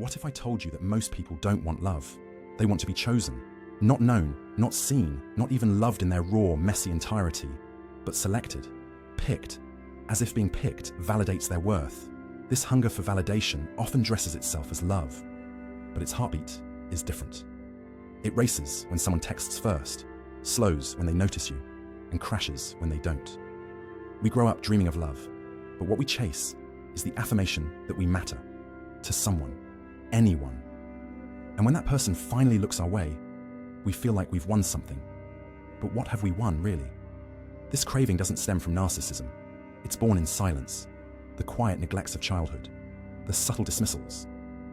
What if I told you that most people don't want love? They want to be chosen, not known, not seen, not even loved in their raw, messy entirety, but selected, picked, as if being picked validates their worth. This hunger for validation often dresses itself as love, but its heartbeat is different. It races when someone texts first, slows when they notice you, and crashes when they don't. We grow up dreaming of love, but what we chase is the affirmation that we matter to someone, anyone. And when that person finally looks our way, we feel like we've won something. But what have we won, really? This craving doesn't stem from narcissism. It's born in silence, the quiet neglects of childhood, the subtle dismissals,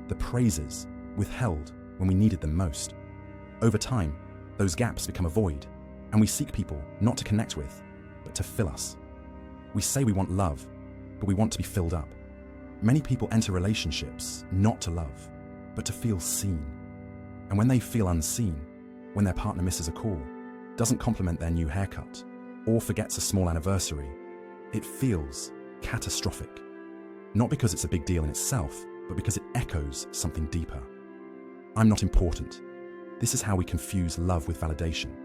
the praises withheld when we needed them most. Over time, those gaps become a void, and we seek people not to connect with, but to fill us. We say we want love, but we want to be filled up. Many people enter relationships not to love, but to feel seen. And when they feel unseen, when their partner misses a call, doesn't compliment their new haircut, or forgets a small anniversary, it feels catastrophic. Not because it's a big deal in itself, but because it echoes something deeper. I'm not important. This is how we confuse love with validation.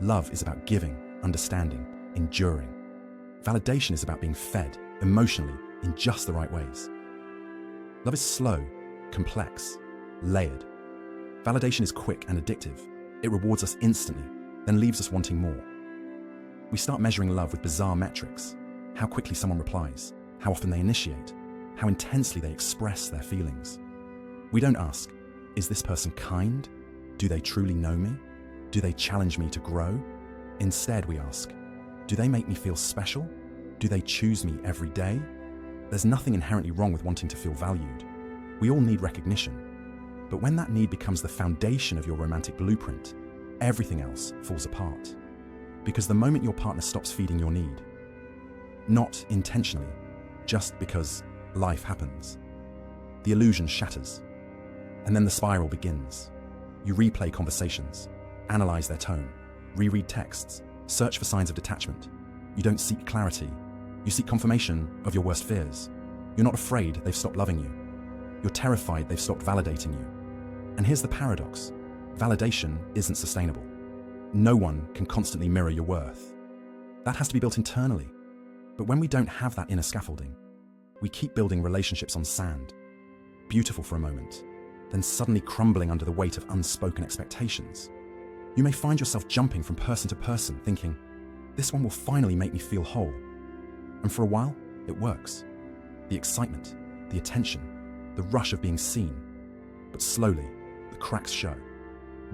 Love is about giving, understanding, enduring. Validation is about being fed emotionally in just the right ways. Love is slow, complex, layered. Validation is quick and addictive. It rewards us instantly, then leaves us wanting more. We start measuring love with bizarre metrics: how quickly someone replies, how often they initiate, how intensely they express their feelings. We don't ask, is this person kind? Do they truly know me? Do they challenge me to grow? Instead, we ask, do they make me feel special? Do they choose me every day? There's nothing inherently wrong with wanting to feel valued. We all need recognition. But when that need becomes the foundation of your romantic blueprint, everything else falls apart. Because the moment your partner stops feeding your need, not intentionally, just because life happens, the illusion shatters. And then the spiral begins. You replay conversations, analyze their tone, reread texts, search for signs of detachment. You don't seek clarity. You seek confirmation of your worst fears. You're not afraid they've stopped loving you. You're terrified they've stopped validating you. And here's the paradox. Validation isn't sustainable. No one can constantly mirror your worth. That has to be built internally. But when we don't have that inner scaffolding, we keep building relationships on sand, beautiful for a moment, then suddenly crumbling under the weight of unspoken expectations. You may find yourself jumping from person to person, thinking, this one will finally make me feel whole. And for a while, it works. The excitement, the attention, the rush of being seen. But slowly, the cracks show.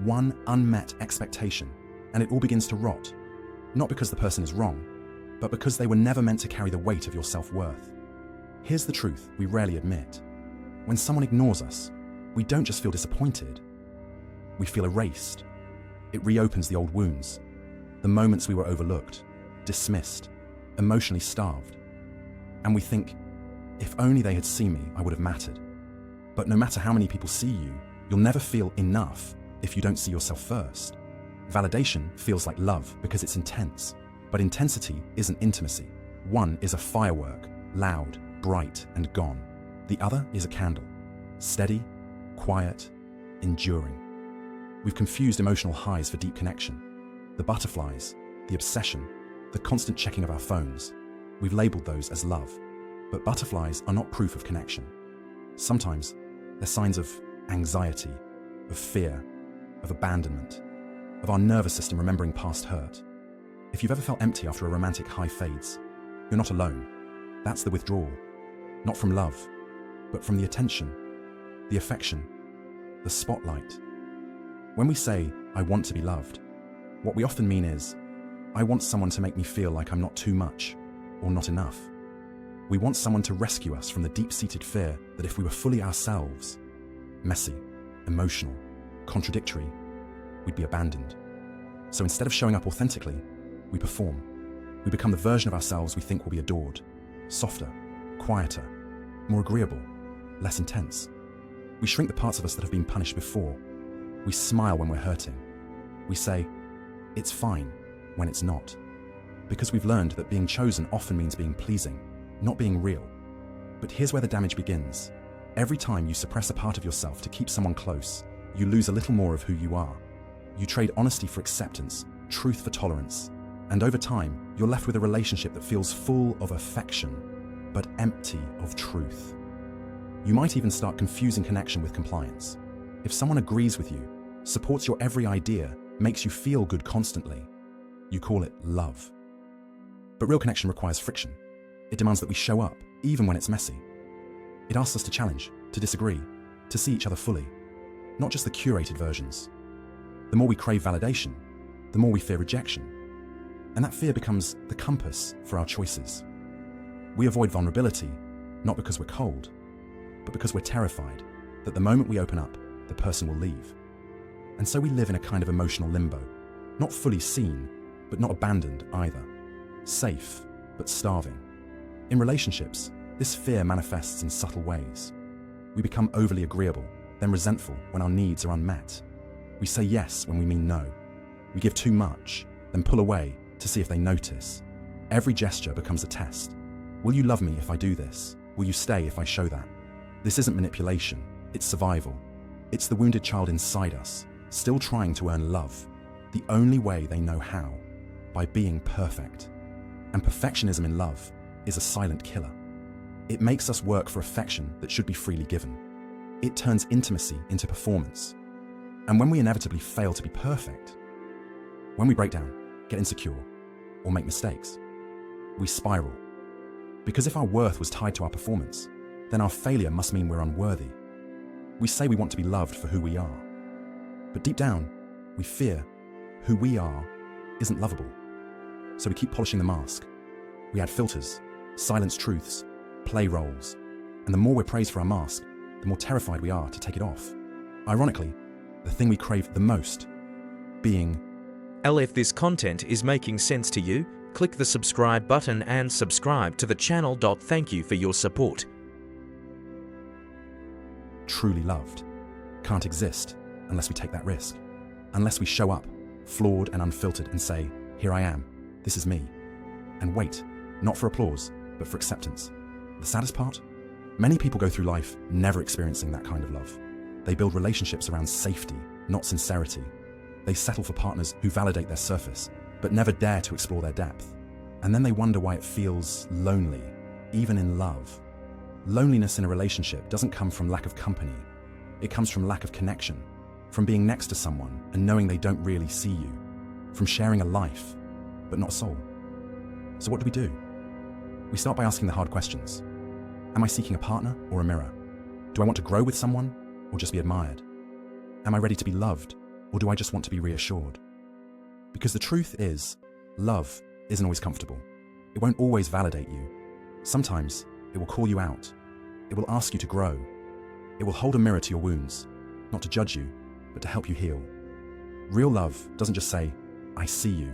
One unmet expectation, and it all begins to rot. Not because the person is wrong, but because they were never meant to carry the weight of your self-worth. Here's the truth we rarely admit. When someone ignores us, we don't just feel disappointed. We feel erased. It reopens the old wounds, the moments we were overlooked, dismissed, emotionally starved. And we think, if only they had seen me, I would have mattered. But no matter how many people see you, you'll never feel enough if you don't see yourself first. Validation feels like love because it's intense, but intensity isn't intimacy. One is a firework, loud, bright, and gone. The other is a candle, steady, quiet, enduring. We've confused emotional highs for deep connection. The butterflies, the obsession, the constant checking of our phones. We've labeled those as love. But butterflies are not proof of connection. Sometimes they're signs of anxiety, of fear, of abandonment, of our nervous system remembering past hurt. If you've ever felt empty after a romantic high fades, you're not alone. That's the withdrawal, not from love, but from the attention, the affection, the spotlight. When we say, I want to be loved, what we often mean is, I want someone to make me feel like I'm not too much or not enough. We want someone to rescue us from the deep-seated fear that if we were fully ourselves, messy, emotional, contradictory, we'd be abandoned. So instead of showing up authentically, we perform. We become the version of ourselves we think will be adored, softer, quieter, more agreeable, less intense. We shrink the parts of us that have been punished before. We smile when we're hurting. We say, it's fine, when it's not. Because we've learned that being chosen often means being pleasing, not being real. But here's where the damage begins. Every time you suppress a part of yourself to keep someone close, you lose a little more of who you are. You trade honesty for acceptance, truth for tolerance, and over time, you're left with a relationship that feels full of affection, but empty of truth. You might even start confusing connection with compliance. If someone agrees with you, supports your every idea, makes you feel good constantly, you call it love. But real connection requires friction. It demands that we show up, even when it's messy. It asks us to challenge, to disagree, to see each other fully, not just the curated versions. The more we crave validation, the more we fear rejection. And that fear becomes the compass for our choices. We avoid vulnerability, not because we're cold, but because we're terrified that the moment we open up, the person will leave. And so we live in a kind of emotional limbo, not fully seen, but not abandoned either. Safe, but starving. In relationships, this fear manifests in subtle ways. We become overly agreeable, then resentful when our needs are unmet. We say yes when we mean no. We give too much, then pull away to see if they notice. Every gesture becomes a test. Will you love me if I do this? Will you stay if I show that? This isn't manipulation, it's survival. It's the wounded child inside us, still trying to earn love, the only way they know how, by being perfect. And perfectionism in love is a silent killer. It makes us work for affection that should be freely given. It turns intimacy into performance. And when we inevitably fail to be perfect, when we break down, get insecure, or make mistakes, we spiral. Because if our worth was tied to our performance, then our failure must mean we're unworthy. We say we want to be loved for who we are, but deep down, we fear who we are isn't lovable. So we keep polishing the mask. We add filters, silence truths, play roles, and the more we're praised for our mask, the more terrified we are to take it off. Ironically, the thing we crave the most, being. If this content is making sense to you, click the subscribe button and subscribe to the channel. Thank you for your support. Truly loved can't exist unless we take that risk, unless we show up, flawed and unfiltered, and say, here I am, this is me, and wait, not for applause, but for acceptance. The saddest part? Many people go through life never experiencing that kind of love. They build relationships around safety, not sincerity. They settle for partners who validate their surface, but never dare to explore their depth. And then they wonder why it feels lonely, even in love. Loneliness in a relationship doesn't come from lack of company. It comes from lack of connection, from being next to someone and knowing they don't really see you, from sharing a life, but not a soul. So what do? We start by asking the hard questions. Am I seeking a partner or a mirror? Do I want to grow with someone or just be admired? Am I ready to be loved, or do I just want to be reassured? Because the truth is, love isn't always comfortable. It won't always validate you. Sometimes it will call you out. It will ask you to grow. It will hold a mirror to your wounds, not to judge you, but to help you heal. Real love doesn't just say, I see you.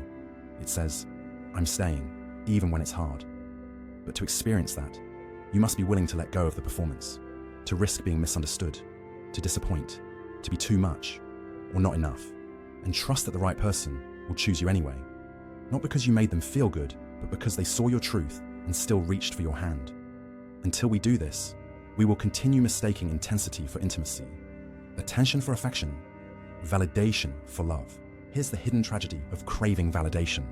It says, I'm staying, even when it's hard. But to experience that, you must be willing to let go of the performance, to risk being misunderstood, to disappoint, to be too much, or not enough, and trust that the right person will choose you anyway. Not because you made them feel good, but because they saw your truth and still reached for your hand. Until we do this, we will continue mistaking intensity for intimacy, attention for affection, validation for love. Here's the hidden tragedy of craving validation.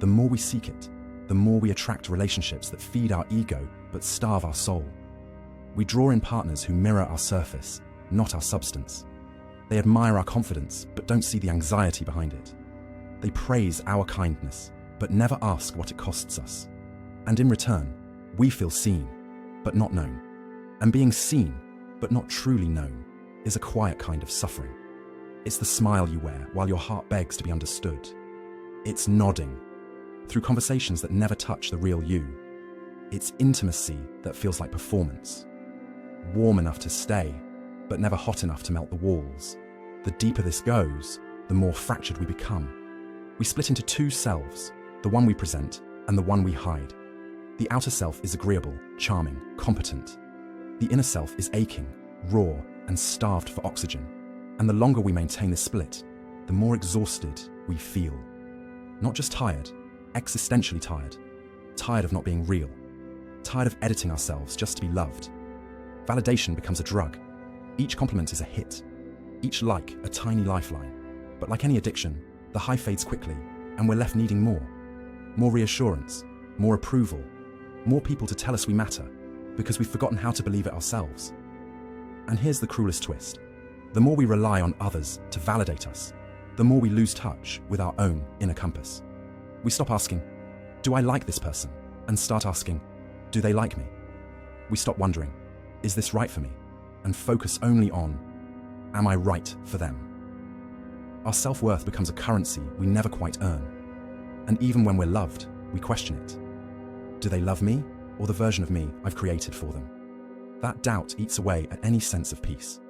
The more we seek it, the more we attract relationships that feed our ego but starve our soul. We draw in partners who mirror our surface, not our substance. They admire our confidence but don't see the anxiety behind it. They praise our kindness but never ask what it costs us. And in return, we feel seen but not known. And being seen but not truly known is a quiet kind of suffering. It's the smile you wear while your heart begs to be understood. It's nodding through conversations that never touch the real you. It's intimacy that feels like performance. Warm enough to stay, but never hot enough to melt the walls. The deeper this goes, the more fractured we become. We split into two selves, the one we present and the one we hide. The outer self is agreeable, charming, competent. The inner self is aching, raw, and starved for oxygen. And the longer we maintain this split, the more exhausted we feel. Not just tired, existentially tired. Tired of not being real. Tired of editing ourselves just to be loved. Validation becomes a drug. Each compliment is a hit. Each like a tiny lifeline. But like any addiction, the high fades quickly, and we're left needing more. More reassurance, more approval, more people to tell us we matter, because we've forgotten how to believe it ourselves. And here's the cruelest twist. The more we rely on others to validate us, the more we lose touch with our own inner compass. We stop asking, do I like this person? And start asking, do they like me? We stop wondering, is this right for me? And focus only on, am I right for them? Our self-worth becomes a currency we never quite earn. And even when we're loved, we question it. Do they love me, or the version of me I've created for them? That doubt eats away at any sense of peace.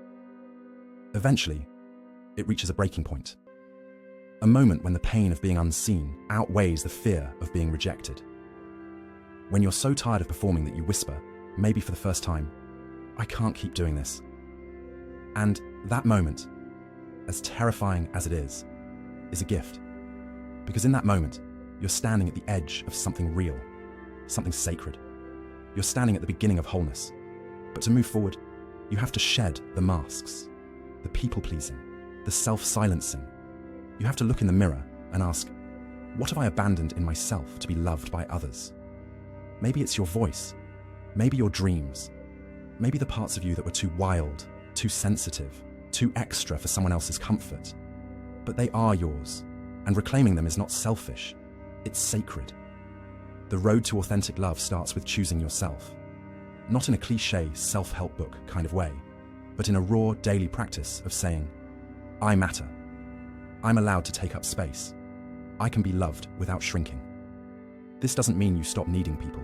Eventually, it reaches a breaking point. A moment when the pain of being unseen outweighs the fear of being rejected. When you're so tired of performing that you whisper, maybe for the first time, I can't keep doing this. And that moment, as terrifying as it is a gift. Because in that moment, you're standing at the edge of something real, something sacred. You're standing at the beginning of wholeness. But to move forward, you have to shed the masks, the people-pleasing, the self-silencing. You have to look in the mirror and ask, what have I abandoned in myself to be loved by others? Maybe it's your voice, maybe your dreams, maybe the parts of you that were too wild, too sensitive, too extra for someone else's comfort. But they are yours, and reclaiming them is not selfish, it's sacred. The road to authentic love starts with choosing yourself. Not in a cliché self-help book kind of way, but in a raw daily practice of saying, I matter. I'm allowed to take up space. I can be loved without shrinking. This doesn't mean you stop needing people.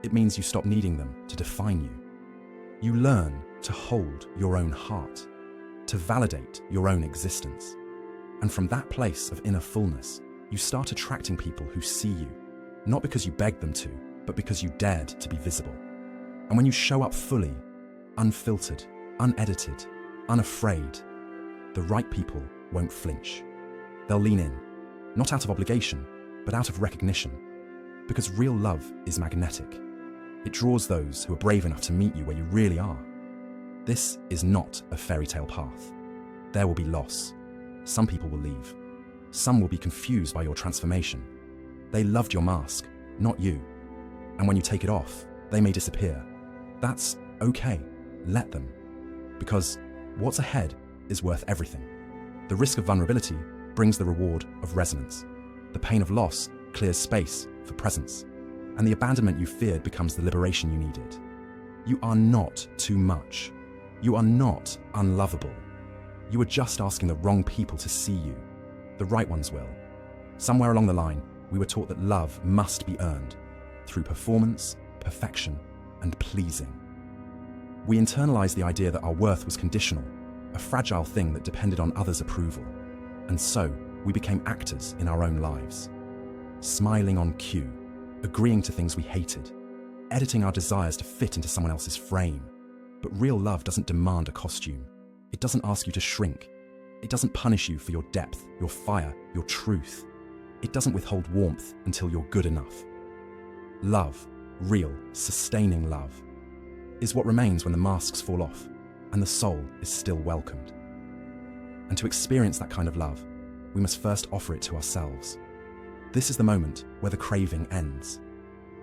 It means you stop needing them to define you. You learn to hold your own heart, to validate your own existence. And from that place of inner fullness, you start attracting people who see you, not because you begged them to, but because you dared to be visible. And when you show up fully, unfiltered, unedited, unafraid, the right people won't flinch. They'll lean in, not out of obligation, but out of recognition. Because real love is magnetic. It draws those who are brave enough to meet you where you really are. This is not a fairy tale path. There will be loss. Some people will leave. Some will be confused by your transformation. They loved your mask, not you. And when you take it off, they may disappear. That's okay. Let them. Because what's ahead is worth everything. The risk of vulnerability brings the reward of resonance. The pain of loss clears space for presence. And the abandonment you feared becomes the liberation you needed. You are not too much. You are not unlovable. You are just asking the wrong people to see you. The right ones will. Somewhere along the line, we were taught that love must be earned through performance, perfection, and pleasing. We internalized the idea that our worth was conditional, a fragile thing that depended on others' approval. And so, we became actors in our own lives. Smiling on cue, agreeing to things we hated, editing our desires to fit into someone else's frame. But real love doesn't demand a costume. It doesn't ask you to shrink. It doesn't punish you for your depth, your fire, your truth. It doesn't withhold warmth until you're good enough. Love, real, sustaining love, is what remains when the masks fall off and the soul is still welcomed. And to experience that kind of love, we must first offer it to ourselves. This is the moment where the craving ends.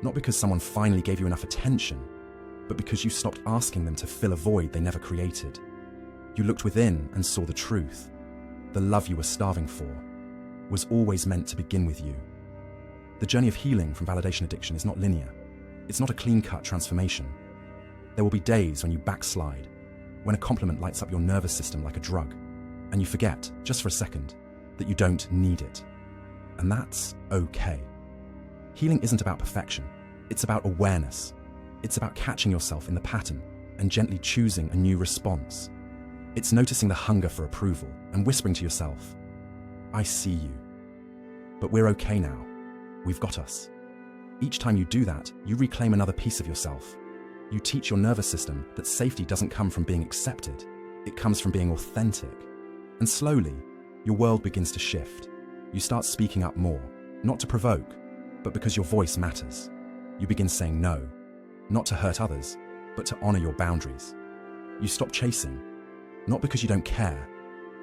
Not because someone finally gave you enough attention, but because you stopped asking them to fill a void they never created. You looked within and saw the truth. The love you were starving for was always meant to begin with you. The journey of healing from validation addiction is not linear. It's not a clean-cut transformation. There will be days when you backslide, when a compliment lights up your nervous system like a drug, and you forget, just for a second, that you don't need it. And that's okay. Healing isn't about perfection. It's about awareness. It's about catching yourself in the pattern and gently choosing a new response. It's noticing the hunger for approval and whispering to yourself, I see you. But we're okay now. We've got us. Each time you do that, you reclaim another piece of yourself. You teach your nervous system that safety doesn't come from being accepted. It comes from being authentic. And slowly, your world begins to shift. You start speaking up more, not to provoke, but because your voice matters. You begin saying no, not to hurt others, but to honor your boundaries. You stop chasing, not because you don't care,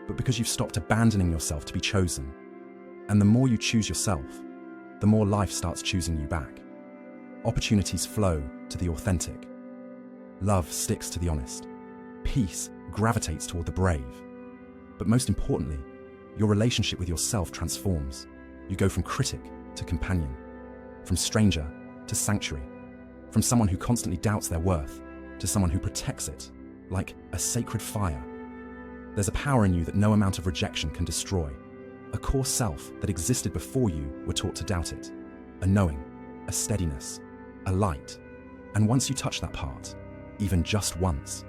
but because you've stopped abandoning yourself to be chosen. And the more you choose yourself, the more life starts choosing you back. Opportunities flow to the authentic. Love sticks to the honest. Peace gravitates toward the brave. But most importantly, your relationship with yourself transforms. You go from critic to companion, from stranger to sanctuary, from someone who constantly doubts their worth to someone who protects it like a sacred fire. There's a power in you that no amount of rejection can destroy, a core self that existed before you were taught to doubt it, a knowing, a steadiness, a light. And once you touch that part, even just once,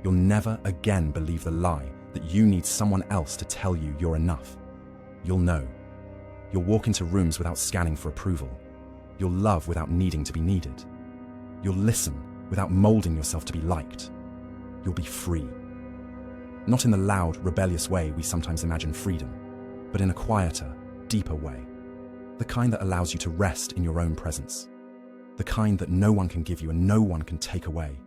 you'll never again believe the lie that you need someone else to tell you you're enough. You'll know. You'll walk into rooms without scanning for approval. You'll love without needing to be needed. You'll listen without molding yourself to be liked. You'll be free. Not in the loud, rebellious way we sometimes imagine freedom, but in a quieter, deeper way. The kind that allows you to rest in your own presence. The kind that no one can give you and no one can take away.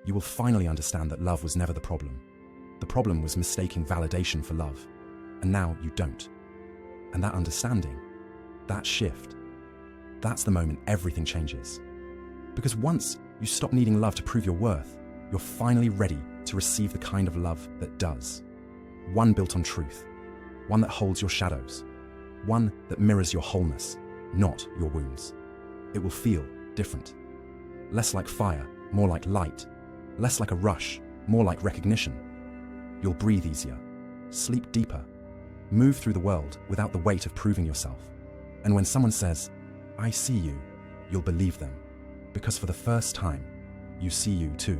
You will finally understand that love was never the problem. The problem was mistaking validation for love, and now you don't. And that understanding, that shift, that's the moment everything changes. Because once you stop needing love to prove your worth, you're finally ready to receive the kind of love that does. One built on truth, one that holds your shadows, one that mirrors your wholeness, not your wounds. It will feel different. Less like fire, more like light. Less like a rush, more like recognition. You'll breathe easier, sleep deeper, move through the world without the weight of proving yourself. And when someone says, "I see you," you'll believe them, because for the first time, you see you too.